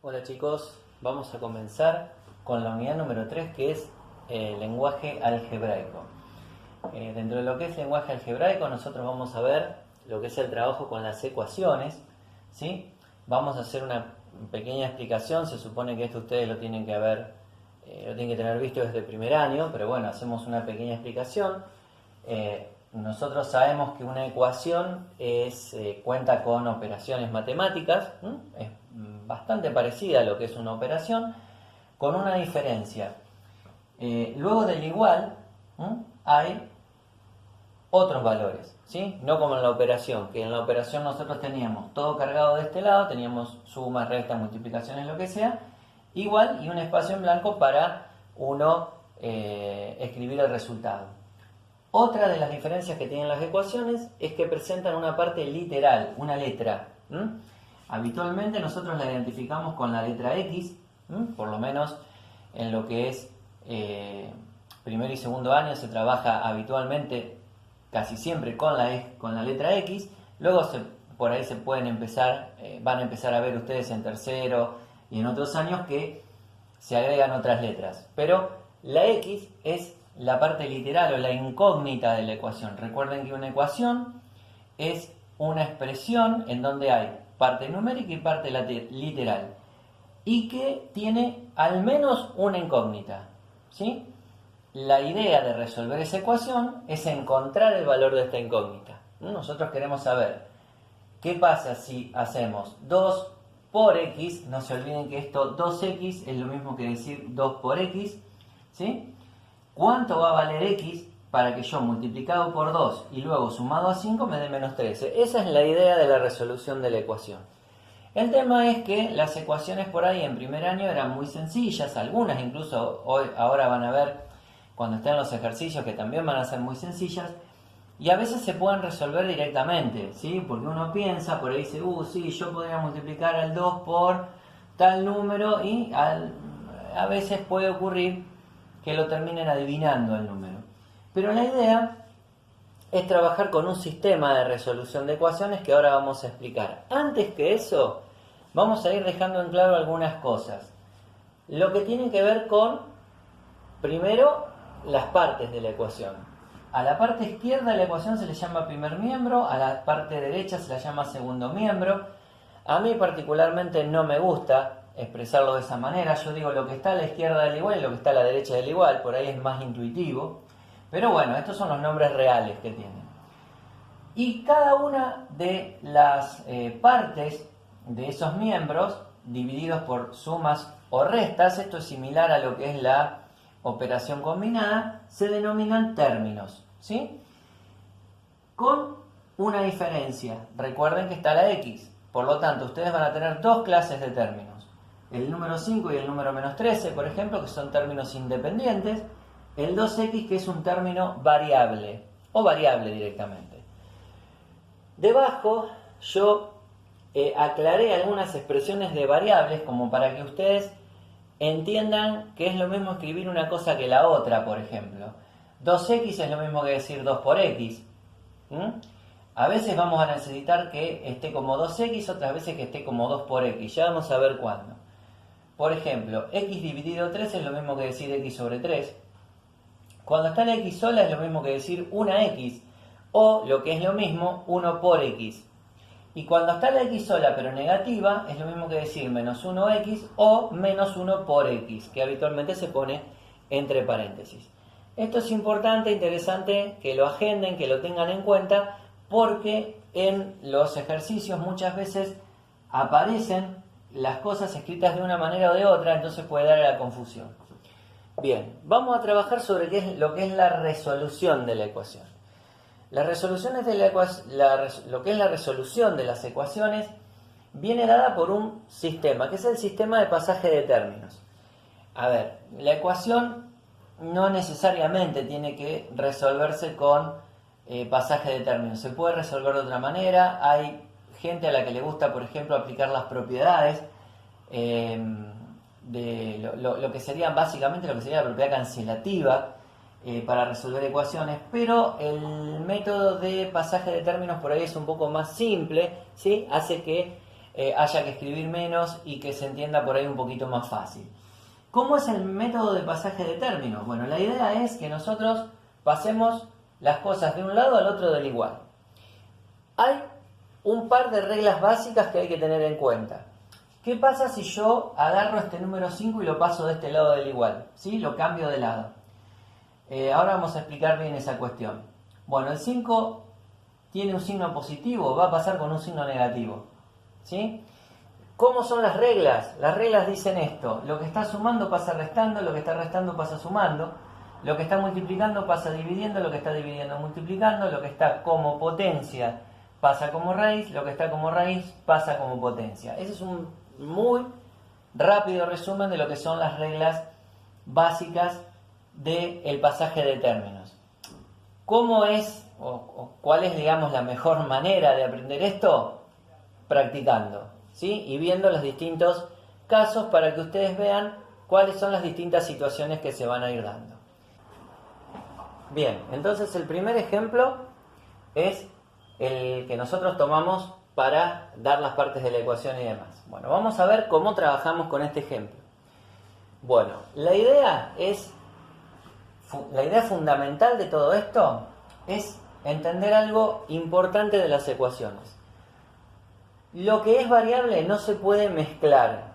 Hola chicos, vamos a comenzar con la unidad número 3 que es lenguaje algebraico. Dentro de lo que es lenguaje algebraico nosotros vamos a ver lo que es el trabajo con las ecuaciones, ¿sí? Vamos a hacer una pequeña explicación, se supone que esto ustedes lo tienen que lo tienen que tener visto desde el primer año, pero bueno, hacemos una pequeña explicación. Nosotros sabemos que una ecuación cuenta con operaciones matemáticas, es bastante parecida a lo que es una operación, con una diferencia. Luego del igual hay otros valores, ¿sí? No como en la operación, que en la operación nosotros teníamos todo cargado de este lado, teníamos sumas, restas, multiplicaciones, lo que sea, igual y un espacio en blanco para uno escribir el resultado. Otra de las diferencias que tienen las ecuaciones es que presentan una parte literal, una letra. Habitualmente nosotros la identificamos con la letra X, por lo menos en lo que es primer y segundo año se trabaja habitualmente casi siempre con la letra X. Luego por ahí se pueden van a empezar a ver ustedes en tercero y en otros años que se agregan otras letras. Pero la X es la parte literal o la incógnita de la ecuación. Recuerden que una ecuación es una expresión en donde hay parte numérica y parte literal y que tiene al menos una incógnita, ¿sí? La idea de resolver esa ecuación es encontrar el valor de esta incógnita. Nosotros queremos saber qué pasa si hacemos 2 por x, no se olviden que esto 2x es lo mismo que decir 2 por x, ¿sí? ¿Cuánto va a valer x para que yo multiplicado por 2 y luego sumado a 5 me dé menos 13? Esa es la idea de la resolución de la ecuación. El tema es que las ecuaciones por ahí en primer año eran muy sencillas, algunas incluso ahora van a ver cuando estén los ejercicios que también van a ser muy sencillas, y a veces se pueden resolver directamente, ¿sí? Porque uno piensa, por ahí dice, sí, yo podría multiplicar al 2 por tal número y a veces puede ocurrir que lo terminen adivinando el número. Pero la idea es trabajar con un sistema de resolución de ecuaciones que ahora vamos a explicar. Antes que eso, vamos a ir dejando en claro algunas cosas. Lo que tiene que ver con, primero, las partes de la ecuación. A la parte izquierda de la ecuación se le llama primer miembro, a la parte derecha se la llama segundo miembro. A mí particularmente no me gusta expresarlo de esa manera. Yo digo lo que está a la izquierda del igual y lo que está a la derecha del igual, por ahí es más intuitivo. Pero bueno, estos son los nombres reales que tienen. Y cada una de las partes de esos miembros, divididos por sumas o restas, esto es similar a lo que es la operación combinada, se denominan términos, ¿sí? Con una diferencia. Recuerden que está la X. Por lo tanto, ustedes van a tener dos clases de términos. El número 5 y el número menos 13, por ejemplo, que son términos independientes. El 2x, que es un término variable, o variable directamente. Debajo yo aclaré algunas expresiones de variables como para que ustedes entiendan que es lo mismo escribir una cosa que la otra, por ejemplo. 2x es lo mismo que decir 2 por x. A veces vamos a necesitar que esté como 2x, otras veces que esté como 2 por x. Ya vamos a ver cuándo. Por ejemplo, x dividido 3 es lo mismo que decir x sobre 3. Cuando está la x sola es lo mismo que decir una x. O, lo que es lo mismo, 1 por x. Y cuando está la x sola pero negativa, es lo mismo que decir menos 1x o menos 1 por x, que habitualmente se pone entre paréntesis. Esto es importante, interesante que lo agenden, que lo tengan en cuenta, porque en los ejercicios muchas veces aparecen las cosas escritas de una manera o de otra, entonces puede dar a la confusión. Bien, vamos a trabajar sobre lo que es la resolución de la ecuación. Las resoluciones de lo que es la resolución de las ecuaciones viene dada por un sistema, que es el sistema de pasaje de términos. A ver, la ecuación no necesariamente tiene que resolverse con pasaje de términos. Se puede resolver de otra manera. Hay gente a la que le gusta, por ejemplo, aplicar las propiedades de lo que sería básicamente lo que sería la propiedad cancelativa para resolver ecuaciones, pero el método de pasaje de términos por ahí es un poco más simple, ¿sí? Hace que haya que escribir menos y que se entienda por ahí un poquito más fácil. ¿Cómo es el método de pasaje de términos? Bueno, la idea es que nosotros pasemos las cosas de un lado al otro del igual. Hay un par de reglas básicas que hay que tener en cuenta. ¿Qué pasa si yo agarro este número 5 y lo paso de este lado del igual? ¿Sí? Lo cambio de lado. Ahora vamos a explicar bien esa cuestión. Bueno, el 5 tiene un signo positivo, va a pasar con un signo negativo. ¿Sí? ¿Cómo son las reglas? Las reglas dicen esto: lo que está sumando pasa restando, lo que está restando pasa sumando, lo que está multiplicando pasa dividiendo, lo que está dividiendo multiplicando, lo que está como potencia pasa como raíz, lo que está como raíz pasa como potencia. Ese es un muy rápido resumen de lo que son las reglas básicas del pasaje de términos. ¿Cómo es o cuál es, digamos, la mejor manera de aprender esto? Practicando, ¿sí? Y viendo los distintos casos para que ustedes vean cuáles son las distintas situaciones que se van a ir dando. Bien, entonces el primer ejemplo es el que nosotros tomamos para dar las partes de la ecuación y demás. Bueno, vamos a ver cómo trabajamos con este ejemplo. Bueno, la idea fundamental de todo esto es entender algo importante de las ecuaciones. Lo que es variable no se puede mezclar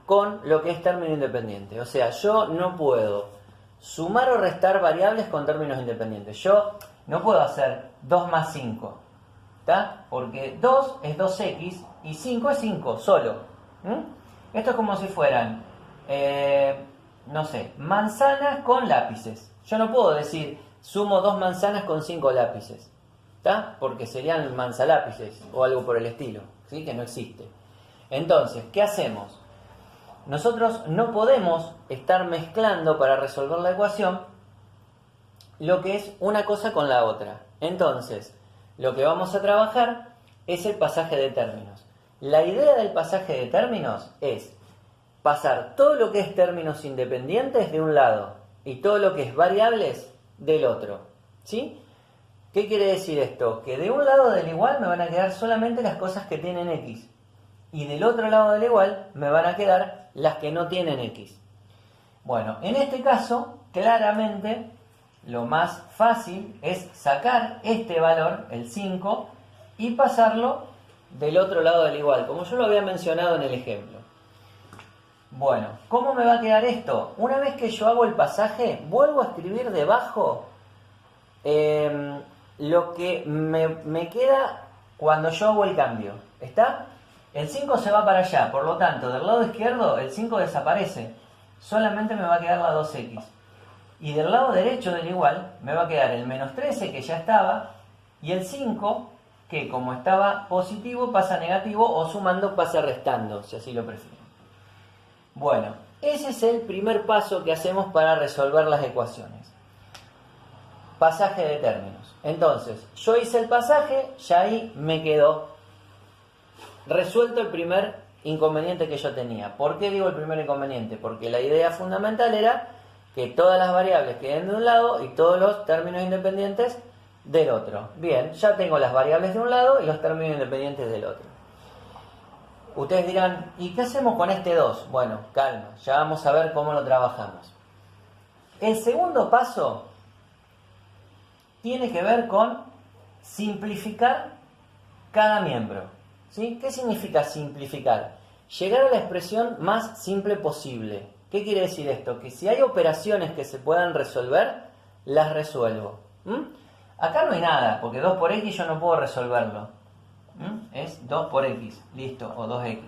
con lo que es término independiente. O sea, yo no puedo sumar o restar variables con términos independientes. Yo no puedo hacer 2 más 5, ¿está? Porque 2 es 2x y 5 es 5 solo. Esto es como si fueran, no sé, manzanas con lápices. Yo no puedo decir sumo 2 manzanas con 5 lápices, ¿está? Porque serían manzalápices o algo por el estilo, ¿sí? Que no existe. Entonces, ¿qué hacemos? Nosotros no podemos estar mezclando para resolver la ecuación lo que es una cosa con la otra. Entonces, lo que vamos a trabajar es el pasaje de términos. La idea del pasaje de términos es pasar todo lo que es términos independientes de un lado y todo lo que es variables del otro, ¿sí? ¿Qué quiere decir esto? Que de un lado del igual me van a quedar solamente las cosas que tienen x y del otro lado del igual me van a quedar las que no tienen x. Bueno, en este caso, claramente lo más fácil es sacar este valor, el 5, y pasarlo del otro lado del igual, como yo lo había mencionado en el ejemplo. Bueno, ¿cómo me va a quedar esto? Una vez que yo hago el pasaje, vuelvo a escribir debajo lo que me queda cuando yo hago el cambio. ¿Está? El 5 se va para allá, por lo tanto, del lado izquierdo el 5 desaparece. Solamente me va a quedar la 2x. Y del lado derecho del igual me va a quedar el menos 13, que ya estaba, y el 5, que como estaba positivo pasa a negativo, o sumando pasa restando, si así lo prefieren. Bueno, ese es el primer paso que hacemos para resolver las ecuaciones. Pasaje de términos. Entonces, yo hice el pasaje, ya ahí me quedó resuelto el primer inconveniente que yo tenía. ¿Por qué digo el primer inconveniente? Porque la idea fundamental era que todas las variables queden de un lado y todos los términos independientes del otro. Bien, ya tengo las variables de un lado y los términos independientes del otro. Ustedes dirán, ¿y qué hacemos con este 2? Bueno, calma, ya vamos a ver cómo lo trabajamos. El segundo paso tiene que ver con simplificar cada miembro. ¿Sí? ¿Qué significa simplificar? Llegar a la expresión más simple posible. ¿Qué quiere decir esto? Que si hay operaciones que se puedan resolver, las resuelvo. Acá no hay nada, porque 2 por x yo no puedo resolverlo. Es 2 por x, listo, o 2x.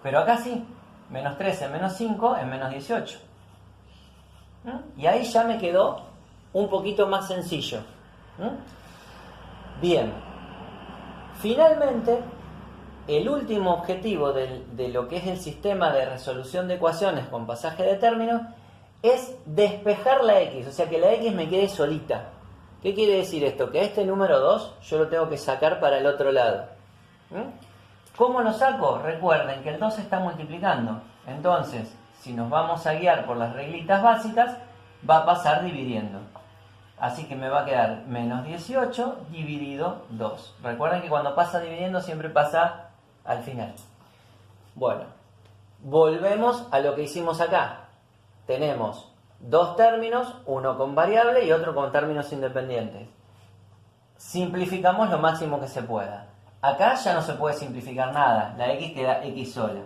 Pero acá sí, menos 13 menos 5 es menos 18. Y ahí ya me quedó un poquito más sencillo. Bien, finalmente, el último objetivo de lo que es el sistema de resolución de ecuaciones con pasaje de términos es despejar la x, o sea que la x me quede solita. ¿Qué quiere decir esto? Que a este número 2 yo lo tengo que sacar para el otro lado. ¿Cómo lo saco? Recuerden que el 2 está multiplicando. Entonces, si nos vamos a guiar por las reglitas básicas, va a pasar dividiendo. Así que me va a quedar menos 18 dividido 2. Recuerden que cuando pasa dividiendo siempre pasa al final. Bueno, volvemos a lo que hicimos acá. Tenemos dos términos, uno con variable y otro con términos independientes. Simplificamos lo máximo que se pueda. Acá ya no se puede simplificar nada, la x queda x sola.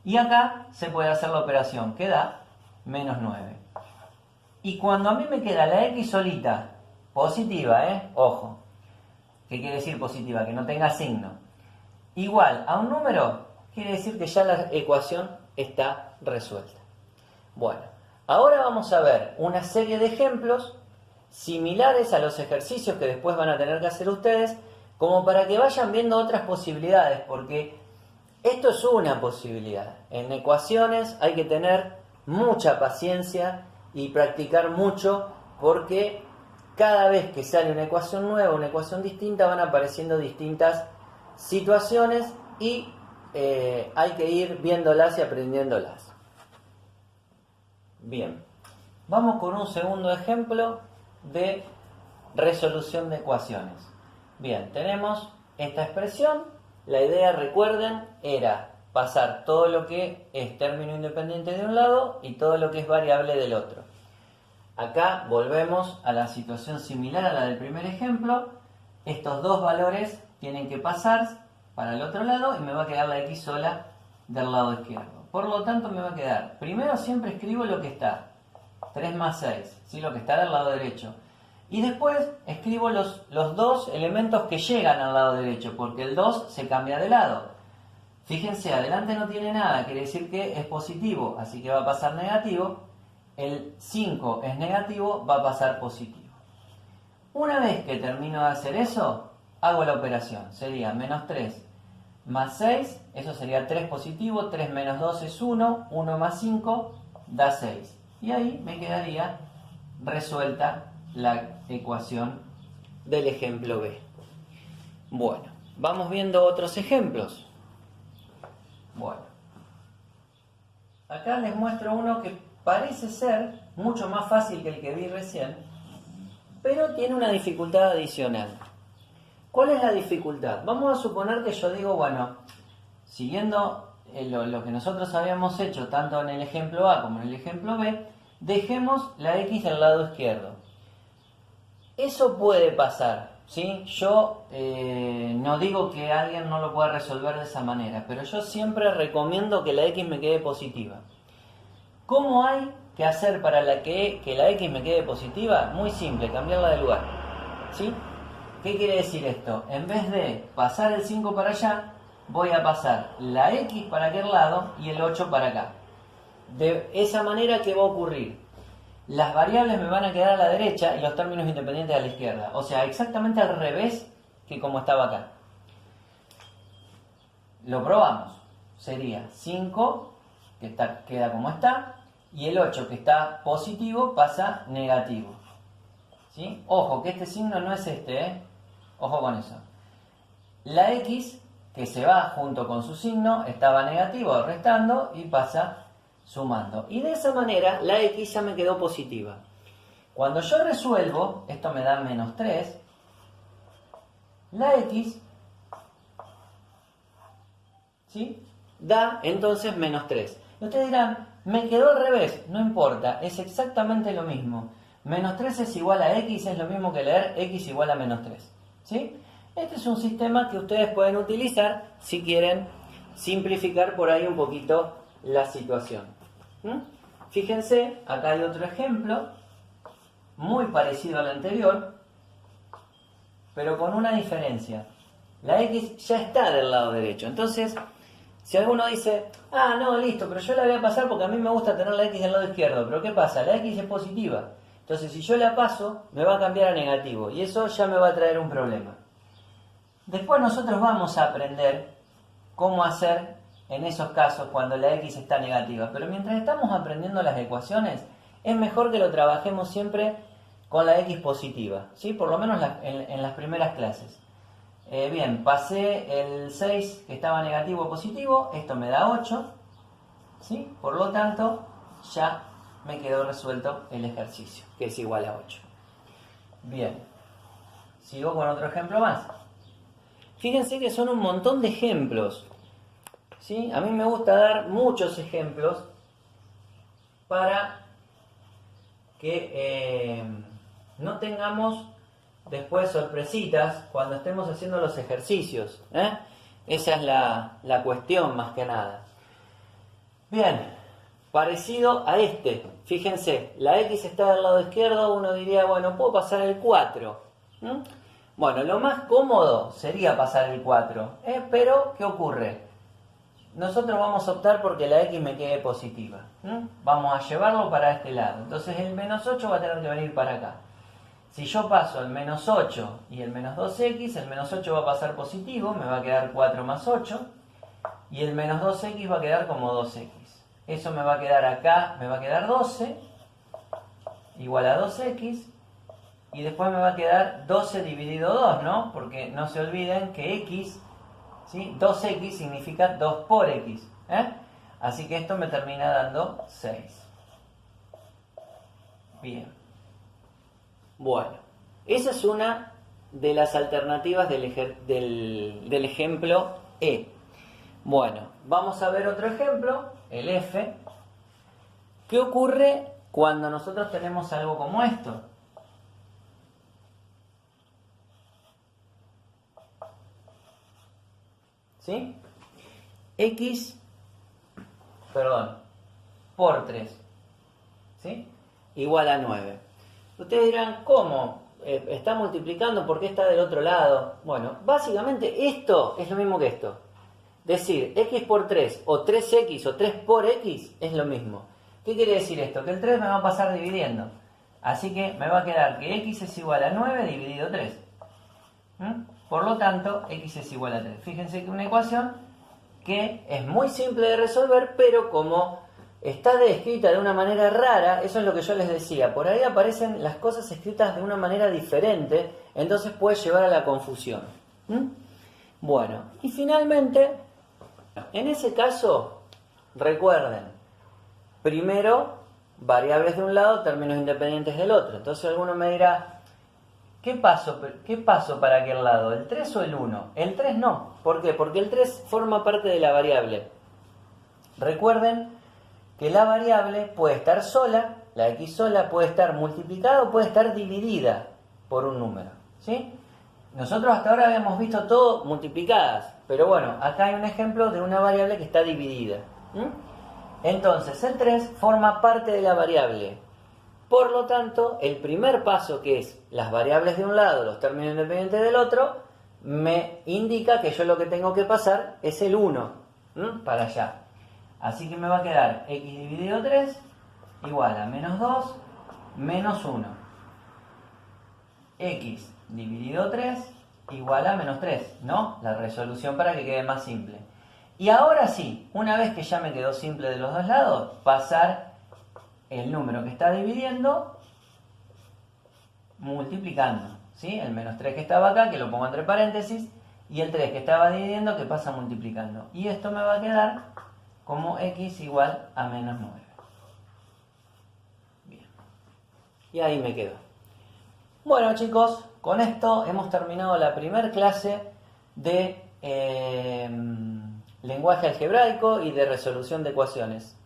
Y acá se puede hacer la operación, que da menos 9. Y cuando a mí me queda la x solita, positiva, ojo, ¿qué quiere decir positiva? Que no tenga signo. Igual a un número, quiere decir que ya la ecuación está resuelta. Bueno, ahora vamos a ver una serie de ejemplos similares a los ejercicios que después van a tener que hacer ustedes, como para que vayan viendo otras posibilidades, porque esto es una posibilidad. En ecuaciones hay que tener mucha paciencia y practicar mucho, porque cada vez que sale una ecuación nueva, una ecuación distinta, van apareciendo distintas situaciones y hay que ir viéndolas y aprendiéndolas. Bien, vamos con un segundo ejemplo de resolución de ecuaciones. Bien, tenemos esta expresión. La idea, recuerden, era pasar todo lo que es término independiente de un lado y todo lo que es variable del otro. Acá volvemos a la situación similar a la del primer ejemplo. Estos dos valores tienen que pasar para el otro lado y me va a quedar la x sola del lado izquierdo. Por lo tanto me va a quedar, primero siempre escribo lo que está, 3 más 6, ¿sí? Lo que está del lado derecho. Y después escribo los dos elementos que llegan al lado derecho, porque el 2 se cambia de lado. Fíjense, adelante no tiene nada, quiere decir que es positivo, así que va a pasar negativo. El 5 es negativo, va a pasar positivo. Una vez que termino de hacer eso, hago la operación. Sería menos 3 más 6, eso sería 3 positivo, 3 menos 2 es 1, 1 más 5 da 6. Y ahí me quedaría resuelta la ecuación del ejemplo B. Bueno, vamos viendo otros ejemplos. Bueno, acá les muestro uno que parece ser mucho más fácil que el que vi recién, pero tiene una dificultad adicional. ¿Cuál es la dificultad? Vamos a suponer que yo digo, bueno, siguiendo lo que nosotros habíamos hecho tanto en el ejemplo A como en el ejemplo B, dejemos la x del lado izquierdo. Eso puede pasar, ¿sí? Yo no digo que alguien no lo pueda resolver de esa manera, pero yo siempre recomiendo que la x me quede positiva. ¿Cómo hay que hacer para que la x me quede positiva? Muy simple, cambiarla de lugar, ¿sí? ¿Qué quiere decir esto? En vez de pasar el 5 para allá, voy a pasar la x para aquel lado y el 8 para acá. De esa manera, ¿qué va a ocurrir? Las variables me van a quedar a la derecha y los términos independientes a la izquierda. O sea, exactamente al revés que como estaba acá. Lo probamos. Sería 5, que queda como está, y el 8, que está positivo, pasa negativo. ¿Sí? Ojo, que este signo no es este, Ojo con eso. La x, que se va junto con su signo, estaba negativo, restando, y pasa sumando. Y de esa manera, la x ya me quedó positiva. Cuando yo resuelvo, esto me da menos 3, la x, ¿sí?, da entonces menos 3. Y ustedes dirán, me quedó al revés. No importa, es exactamente lo mismo. Menos 3 es igual a x, es lo mismo que leer x igual a menos 3. ¿Sí? Este es un sistema que ustedes pueden utilizar si quieren simplificar por ahí un poquito la situación. Fíjense, acá hay otro ejemplo muy parecido al anterior, pero con una diferencia. La x ya está del lado derecho. Entonces, si alguno dice, ah, no, listo, pero yo la voy a pasar porque a mí me gusta tener la x del lado izquierdo. Pero ¿qué pasa? La x es positiva. Entonces, si yo la paso, me va a cambiar a negativo. Y eso ya me va a traer un problema. Después nosotros vamos a aprender cómo hacer en esos casos cuando la x está negativa. Pero mientras estamos aprendiendo las ecuaciones, es mejor que lo trabajemos siempre con la x positiva, ¿sí? Por lo menos en las primeras clases. Bien, pasé el 6 que estaba negativo a positivo, esto me da 8, ¿sí? Por lo tanto, ya me quedó resuelto el ejercicio, que es igual a 8. Bien, sigo con otro ejemplo más. Fíjense que son un montón de ejemplos. ¿sí? A mí me gusta dar muchos ejemplos para que no tengamos después sorpresitas cuando estemos haciendo los ejercicios, ¿eh? Esa es la cuestión más que nada. Bien, parecido a este, fíjense, la X está del lado izquierdo, uno diría, bueno, puedo pasar el 4. Bueno, lo más cómodo sería pasar el 4, pero ¿qué ocurre? Nosotros vamos a optar porque la X me quede positiva. Vamos a llevarlo para este lado. Entonces el menos 8 va a tener que venir para acá. Si yo paso el menos 8 y el menos 2x, el menos 8 va a pasar positivo, me va a quedar 4 más 8. Y el menos 2x va a quedar como 2x. Eso me va a quedar acá, me va a quedar 12, igual a 2x. Y después me va a quedar 12 dividido 2, ¿no? Porque no se olviden que x, ¿sí? 2x significa 2 por x, Así que esto me termina dando 6. Bien. Bueno, esa es una de las alternativas del ejemplo E. Bueno, vamos a ver otro ejemplo, el F. ¿Qué ocurre cuando nosotros tenemos algo como esto? ¿Sí? X, por 3, ¿sí? Igual a 9. Ustedes dirán, ¿cómo? ¿Está multiplicando? ¿Por qué está del otro lado? Bueno, básicamente esto es lo mismo que esto. Decir x por 3 o 3x o 3 por x es lo mismo. ¿Qué quiere decir esto? Que el 3 me va a pasar dividiendo. Así que me va a quedar que x es igual a 9 dividido 3. Por lo tanto, x es igual a 3. Fíjense que una ecuación que es muy simple de resolver, pero como está descrita de una manera rara, eso es lo que yo les decía, por ahí aparecen las cosas escritas de una manera diferente, entonces puede llevar a la confusión. Bueno, y finalmente, en ese caso, recuerden, primero, variables de un lado, términos independientes del otro. Entonces alguno me dirá, ¿qué paso para aquel lado? ¿El 3 o el 1? El 3 no. ¿Por qué? Porque el 3 forma parte de la variable. Recuerden que la variable puede estar sola, la x sola puede estar multiplicada o puede estar dividida por un número, ¿sí? Nosotros hasta ahora habíamos visto todo multiplicadas, pero bueno, acá hay un ejemplo de una variable que está dividida. Entonces, el 3 forma parte de la variable. Por lo tanto, el primer paso, que es las variables de un lado, los términos independientes del otro, me indica que yo lo que tengo que pasar es el 1 para allá. Así que me va a quedar x dividido 3 igual a menos 2 menos 1. X dividido 3 igual a menos 3, ¿no? La resolución para que quede más simple. Y ahora sí, una vez que ya me quedó simple de los dos lados, pasar el número que está dividiendo multiplicando, ¿sí? El menos 3 que estaba acá, que lo pongo entre paréntesis, y el 3 que estaba dividiendo, que pasa multiplicando. Y esto me va a quedar como x igual a menos 9. Bien. Y ahí me quedo. Bueno, chicos, con esto hemos terminado la primera clase de lenguaje algebraico y de resolución de ecuaciones.